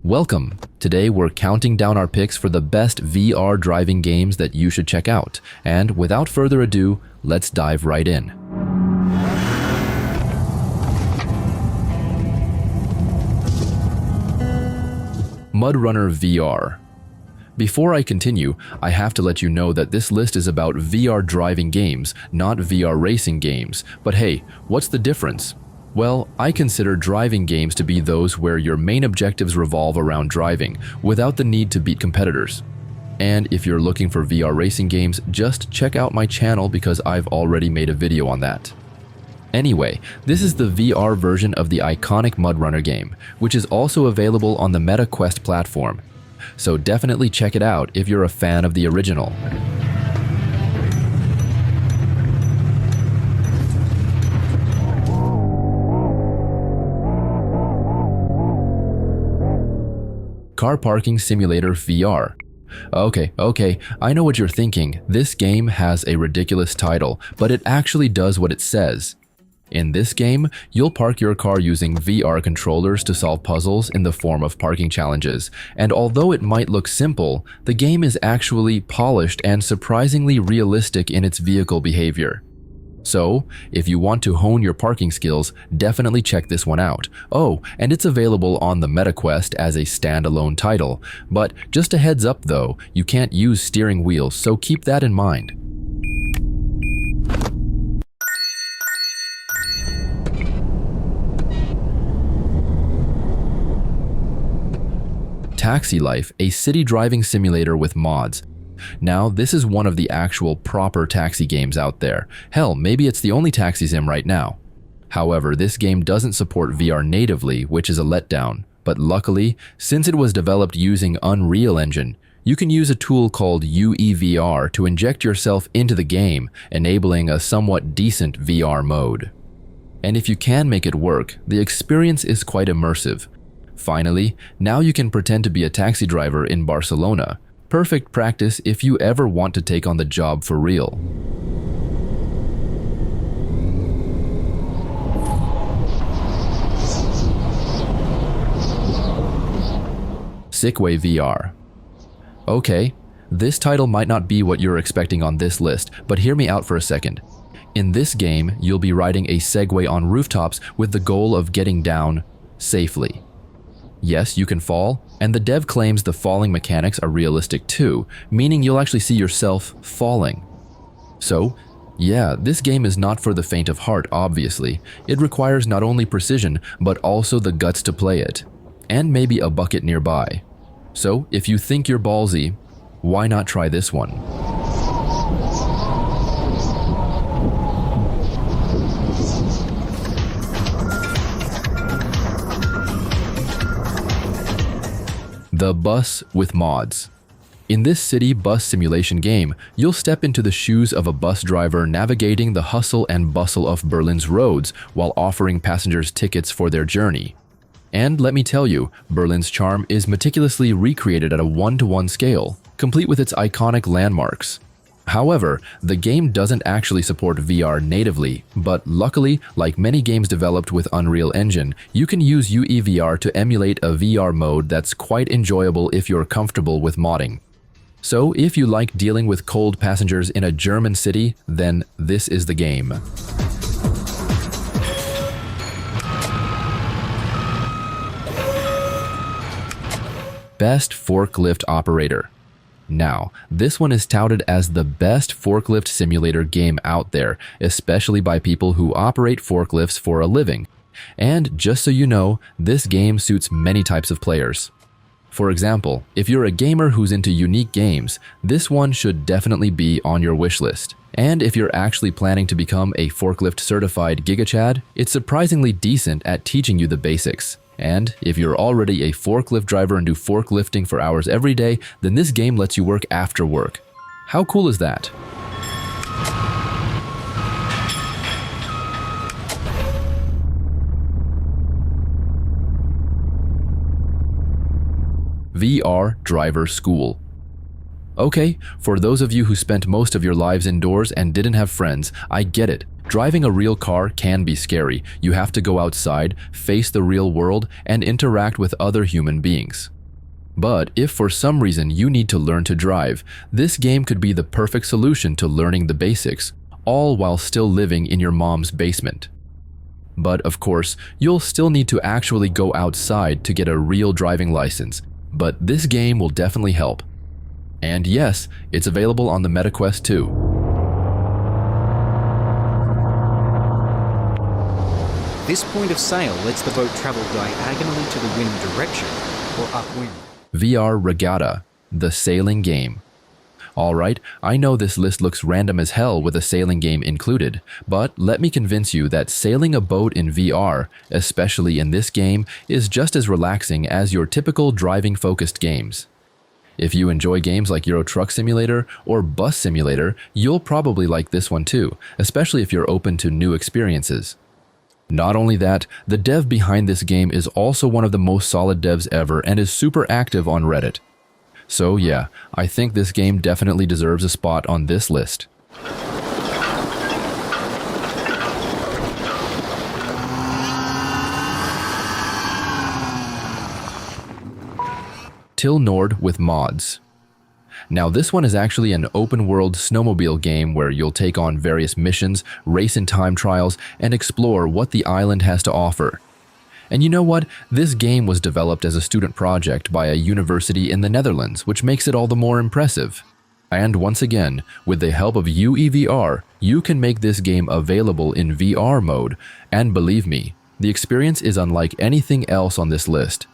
Welcome! Today we're counting down our picks for the best VR driving games that you should check out. And without further ado, let's dive right in. MudRunner VR. Before I continue, I have to let you know that this list is about VR driving games, not VR racing games. But hey, what's the difference? Well, I consider driving games to be those where your main objectives revolve around driving, without the need to beat competitors. And if you're looking for VR racing games, just check out my channel because I've already made a video on that. Anyway, this is the VR version of the iconic MudRunner game, which is also available on the Meta Quest platform. So definitely check it out if you're a fan of the original. Car Parking Simulator VR. Okay, I know what you're thinking. This game has a ridiculous title, but it actually does what it says. In this game, you'll park your car using VR controllers to solve puzzles in the form of parking challenges. And although it might look simple, the game is actually polished and surprisingly realistic in its vehicle behavior. So, if you want to hone your parking skills, definitely check this one out. Oh, and it's available on the Meta Quest as a standalone title. But just a heads up though, you can't use steering wheels, so keep that in mind. Taxi Life, a city driving simulator with mods. Now, this is one of the actual proper taxi games out there. Hell, maybe it's the only taxi sim right now. However, this game doesn't support VR natively, which is a letdown. But luckily, since it was developed using Unreal Engine, you can use a tool called UEVR to inject yourself into the game, enabling a somewhat decent VR mode. And if you can make it work, the experience is quite immersive. Finally, now you can pretend to be a taxi driver in Barcelona. Perfect practice if you ever want to take on the job for real. SickWay VR. Okay, this title might not be what you're expecting on this list, but hear me out for a second. In this game, you'll be riding a Segway on rooftops with the goal of getting down safely. Yes, you can fall, and the dev claims the falling mechanics are realistic too, meaning you'll actually see yourself falling. So, yeah, this game is not for the faint of heart, obviously. It requires not only precision, but also the guts to play it, and maybe a bucket nearby. So, if you think you're ballsy, why not try this one? The Bus with Mods. In this city bus simulation game, you'll step into the shoes of a bus driver navigating the hustle and bustle of Berlin's roads while offering passengers tickets for their journey. And let me tell you, Berlin's charm is meticulously recreated at a 1-to-1 scale, complete with its iconic landmarks. However, the game doesn't actually support VR natively, but luckily, like many games developed with Unreal Engine, you can use UEVR to emulate a VR mode that's quite enjoyable if you're comfortable with modding. So if you like dealing with cold passengers in a German city, then this is the game. Best Forklift Operator. Now, this one is touted as the best forklift simulator game out there, especially by people who operate forklifts for a living. And just so you know, this game suits many types of players. For example, if you're a gamer who's into unique games, this one should definitely be on your wish list. And if you're actually planning to become a forklift certified GigaChad, it's surprisingly decent at teaching you the basics. And if you're already a forklift driver and do forklifting for hours every day, then this game lets you work after work. How cool is that? VR Driver School. Okay, for those of you who spent most of your lives indoors and didn't have friends, I get it. Driving a real car can be scary. You have to go outside, face the real world, and interact with other human beings. But if for some reason you need to learn to drive, this game could be the perfect solution to learning the basics, all while still living in your mom's basement. But of course, you'll still need to actually go outside to get a real driving license, but this game will definitely help. And yes, it's available on the MetaQuest 2. This point of sail lets the boat travel diagonally to the wind direction or upwind. VR Regatta, the sailing game. Alright, I know this list looks random as hell with a sailing game included, but let me convince you that sailing a boat in VR, especially in this game, is just as relaxing as your typical driving-focused games. If you enjoy games like Euro Truck Simulator or Bus Simulator, you'll probably like this one too, especially if you're open to new experiences. Not only that, the dev behind this game is also one of the most solid devs ever and is super active on Reddit. So yeah, I think this game definitely deserves a spot on this list. Til Nord with mods. Now this one is actually an open-world snowmobile game where you'll take on various missions, race in time trials, and explore what the island has to offer. And you know what? This game was developed as a student project by a university in the Netherlands, which makes it all the more impressive. And once again, with the help of UEVR, you can make this game available in VR mode, and believe me, the experience is unlike anything else on this list.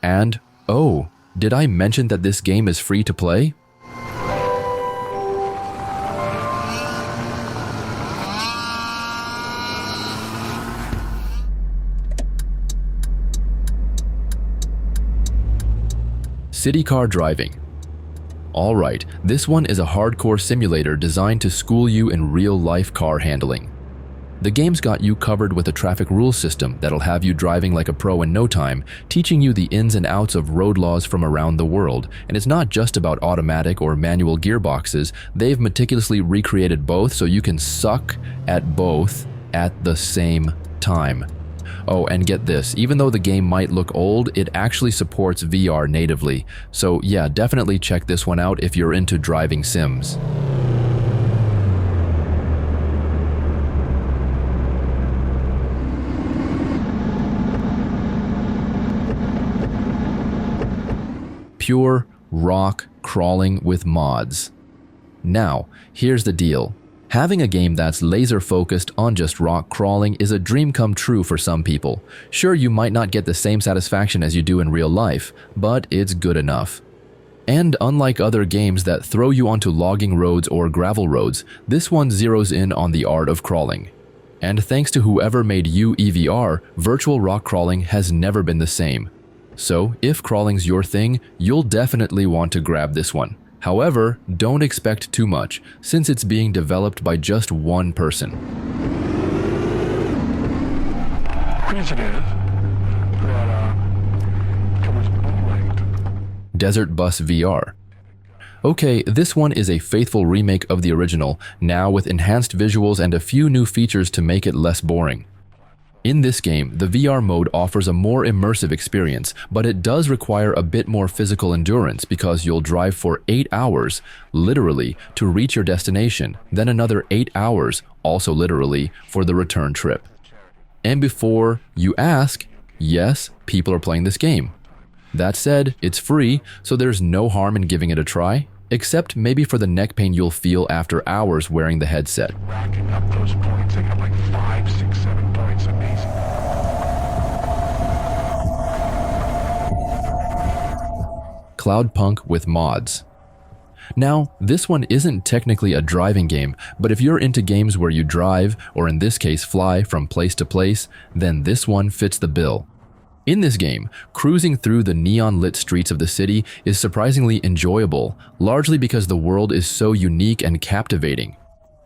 And, oh, did I mention that this game is free to play? City car driving. Alright, this one is a hardcore simulator designed to school you in real-life car handling. The game's got you covered with a traffic rules system that'll have you driving like a pro in no time, teaching you the ins and outs of road laws from around the world. And it's not just about automatic or manual gearboxes, they've meticulously recreated both so you can suck at both at the same time. Oh, and get this, even though the game might look old, it actually supports VR natively. So yeah, definitely check this one out if you're into driving sims. Pure rock crawling with mods. Now, here's the deal. Having a game that's laser focused on just rock crawling is a dream come true for some people. Sure, you might not get the same satisfaction as you do in real life, but it's good enough. And unlike other games that throw you onto logging roads or gravel roads, this one zeroes in on the art of crawling. And thanks to whoever made UEVR, virtual rock crawling has never been the same. So, if crawling's your thing, you'll definitely want to grab this one. However, don't expect too much, since it's being developed by just one person. Desert Bus VR. Okay, this one is a faithful remake of the original, now with enhanced visuals and a few new features to make it less boring. In this game, the VR mode offers a more immersive experience, but it does require a bit more physical endurance because you'll drive for 8 hours, literally, to reach your destination, then another 8 hours, also literally, for the return trip. And before you ask, yes, people are playing this game. That said, it's free, so there's no harm in giving it a try, except maybe for the neck pain you'll feel after hours wearing the headset. Racking up those points, I got like 5, 6, 7 points apiece. Cloudpunk with mods. Now, this one isn't technically a driving game, but if you're into games where you drive, or in this case fly from place to place, then this one fits the bill. In this game, cruising through the neon-lit streets of the city is surprisingly enjoyable, largely because the world is so unique and captivating.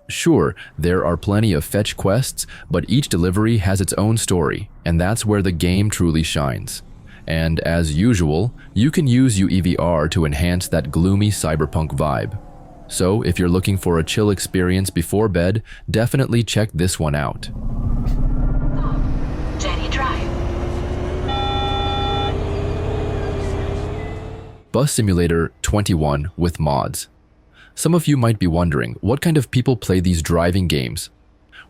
Sure, there are plenty of fetch quests, but each delivery has its own story, and that's where the game truly shines. And as usual, you can use UEVR to enhance that gloomy cyberpunk vibe. So if you're looking for a chill experience before bed, definitely check this one out. Bus Simulator 21 with mods. Some of you might be wondering, what kind of people play these driving games?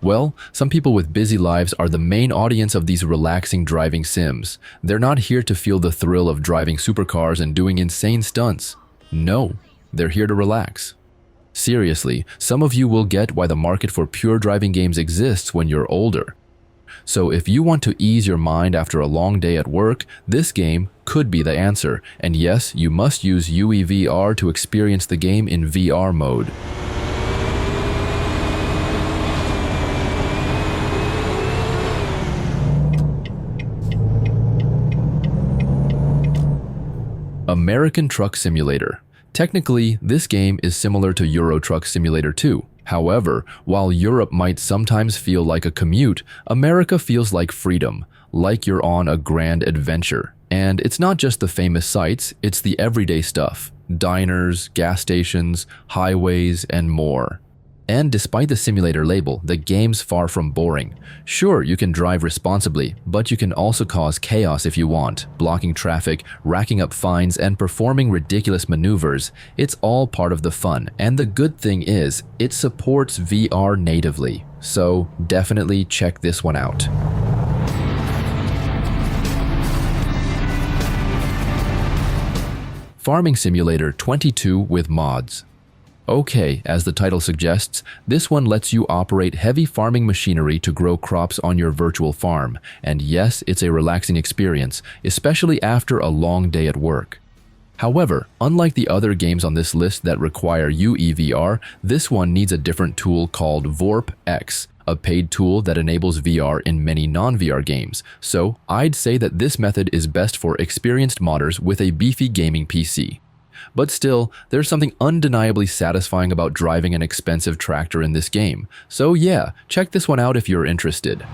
Well, some people with busy lives are the main audience of these relaxing driving sims. They're not here to feel the thrill of driving supercars and doing insane stunts. No, they're here to relax. Seriously, some of you will get why the market for pure driving games exists when you're older. So if you want to ease your mind after a long day at work, this game could be the answer. And yes, you must use VR to experience the game in VR mode. American Truck Simulator. Technically, this game is similar to Euro Truck Simulator 2. However, while Europe might sometimes feel like a commute, America feels like freedom, like you're on a grand adventure. And it's not just the famous sights, it's the everyday stuff. Diners, gas stations, highways, and more. And despite the simulator label, the game's far from boring. Sure, you can drive responsibly, but you can also cause chaos if you want, blocking traffic, racking up fines, and performing ridiculous maneuvers. It's all part of the fun, and the good thing is, it supports VR natively. So definitely check this one out. Farming Simulator 22 with mods. Okay, as the title suggests, this one lets you operate heavy farming machinery to grow crops on your virtual farm. And yes, it's a relaxing experience, especially after a long day at work. However, unlike the other games on this list that require UEVR, this one needs a different tool called VorpX, a paid tool that enables VR in many non-VR games. So I'd say that this method is best for experienced modders with a beefy gaming PC. But still, there's something undeniably satisfying about driving an expensive tractor in this game. So yeah, check this one out if you're interested.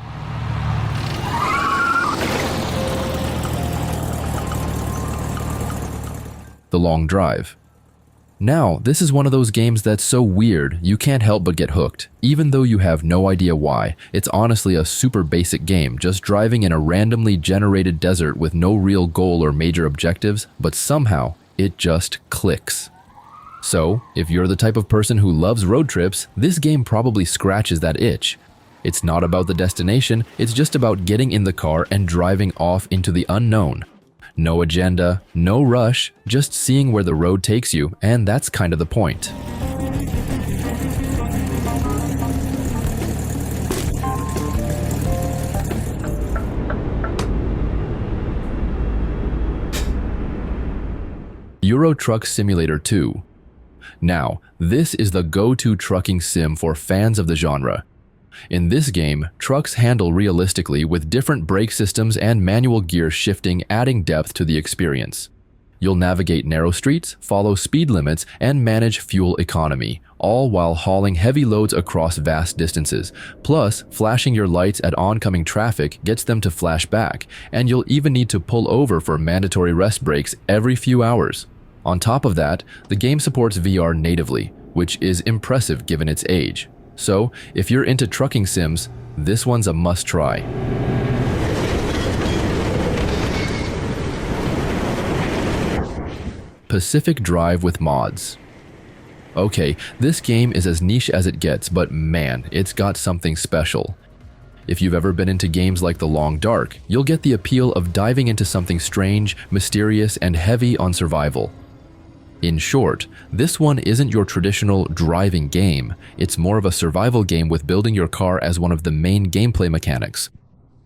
The Long Drive. Now, this is one of those games that's so weird, you can't help but get hooked. Even though you have no idea why, it's honestly a super basic game, just driving in a randomly generated desert with no real goal or major objectives, but somehow, it just clicks. So, if you're the type of person who loves road trips, this game probably scratches that itch. It's not about the destination, it's just about getting in the car and driving off into the unknown. No agenda, no rush, just seeing where the road takes you, and that's kind of the point. Euro Truck Simulator 2. Now, this is the go-to trucking sim for fans of the genre. In this game, trucks handle realistically with different brake systems and manual gear shifting, adding depth to the experience. You'll navigate narrow streets, follow speed limits, and manage fuel economy, all while hauling heavy loads across vast distances. Plus, flashing your lights at oncoming traffic gets them to flash back, and you'll even need to pull over for mandatory rest breaks every few hours. On top of that, the game supports VR natively, which is impressive given its age. So, if you're into trucking sims, this one's a must-try. Pacific Drive with mods. Okay, this game is as niche as it gets, but man, it's got something special. If you've ever been into games like The Long Dark, you'll get the appeal of diving into something strange, mysterious, and heavy on survival. In short, this one isn't your traditional driving game, it's more of a survival game with building your car as one of the main gameplay mechanics.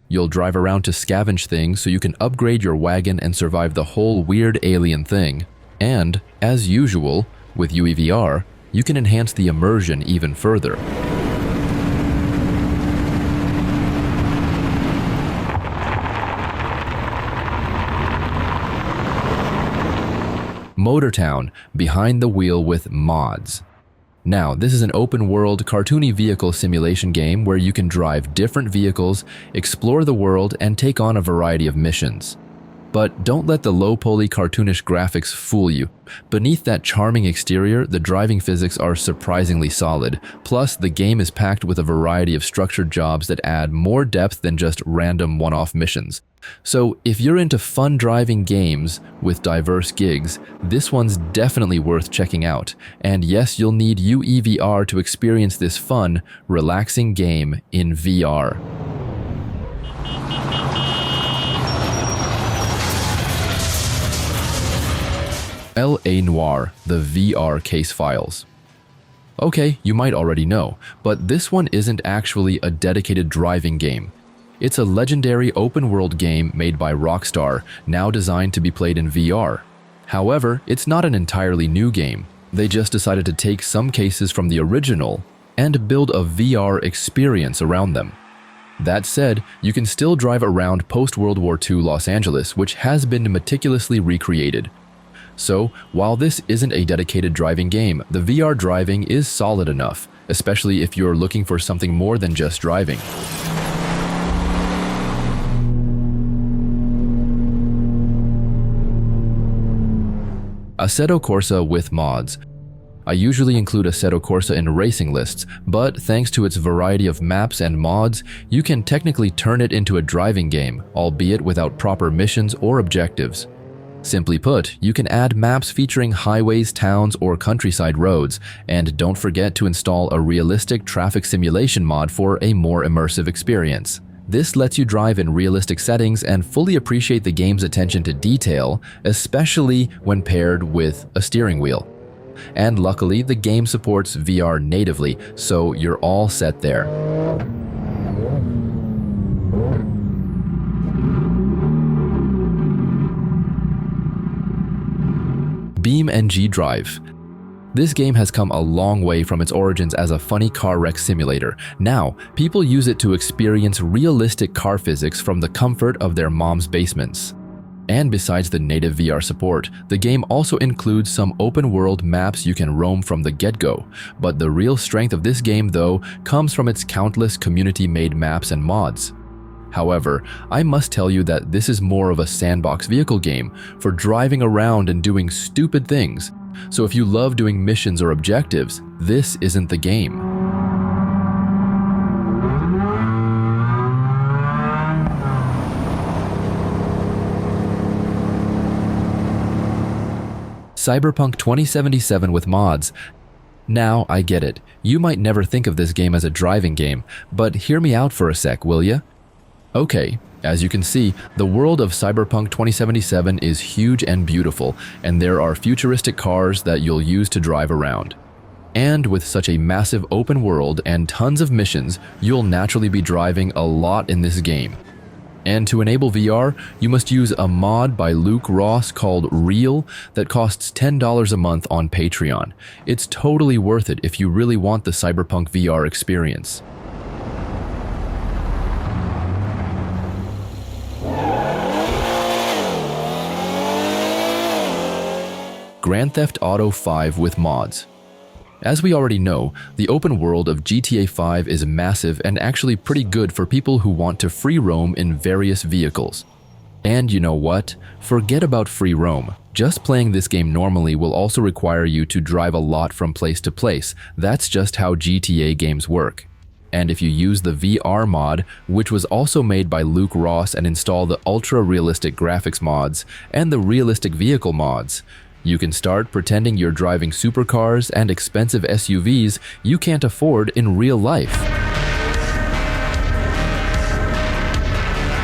You'll drive around to scavenge things so you can upgrade your wagon and survive the whole weird alien thing. And, as usual, with UEVR, you can enhance the immersion even further. Motortown, behind the wheel with mods. Now, this is an open-world, cartoony vehicle simulation game where you can drive different vehicles, explore the world, and take on a variety of missions. But don't let the low-poly cartoonish graphics fool you. Beneath that charming exterior, the driving physics are surprisingly solid. Plus, the game is packed with a variety of structured jobs that add more depth than just random one-off missions. So, if you're into fun driving games with diverse gigs, this one's definitely worth checking out. And yes, you'll need UEVR to experience this fun, relaxing game in VR. Til Nord, the VR case files. Okay, you might already know, but this one isn't actually a dedicated driving game. It's a legendary open-world game made by Rockstar, now designed to be played in VR. However, it's not an entirely new game. They just decided to take some cases from the original and build a VR experience around them. That said, you can still drive around post-World War II Los Angeles, which has been meticulously recreated. So, while this isn't a dedicated driving game, the VR driving is solid enough, especially if you're looking for something more than just driving. Assetto Corsa with mods. I usually include Assetto Corsa in racing lists, but thanks to its variety of maps and mods, you can technically turn it into a driving game, albeit without proper missions or objectives. Simply put, you can add maps featuring highways, towns, or countryside roads, and don't forget to install a realistic traffic simulation mod for a more immersive experience. This lets you drive in realistic settings and fully appreciate the game's attention to detail, especially when paired with a steering wheel. And luckily, the game supports VR natively, so you're all set there. BeamNG.drive. This game has come a long way from its origins as a funny car wreck simulator. Now, people use it to experience realistic car physics from the comfort of their mom's basements. And besides the native VR support, the game also includes some open-world maps you can roam from the get-go. But the real strength of this game, though, comes from its countless community-made maps and mods. However, I must tell you that this is more of a sandbox vehicle game for driving around and doing stupid things. So if you love doing missions or objectives, this isn't the game. Cyberpunk 2077 with mods. Now, I get it. You might never think of this game as a driving game, but hear me out for a sec, will ya? Okay, as you can see, the world of Cyberpunk 2077 is huge and beautiful, and there are futuristic cars that you'll use to drive around. And with such a massive open world and tons of missions, you'll naturally be driving a lot in this game. And to enable VR, you must use a mod by Luke Ross called Real that costs $10 a month on Patreon. It's totally worth it if you really want the Cyberpunk VR experience. Grand Theft Auto 5 with mods. As we already know, the open world of GTA 5 is massive and actually pretty good for people who want to free roam in various vehicles. And you know what? Forget about free roam. Just playing this game normally will also require you to drive a lot from place to place. That's just how GTA games work. And if you use the VR mod, which was also made by Luke Ross, and install the ultra-realistic graphics mods and the realistic vehicle mods, you can start pretending you're driving supercars and expensive SUVs you can't afford in real life.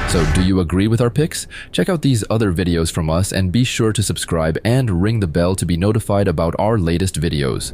So do you agree with our picks? Check out these other videos from us and be sure to subscribe and ring the bell to be notified about our latest videos.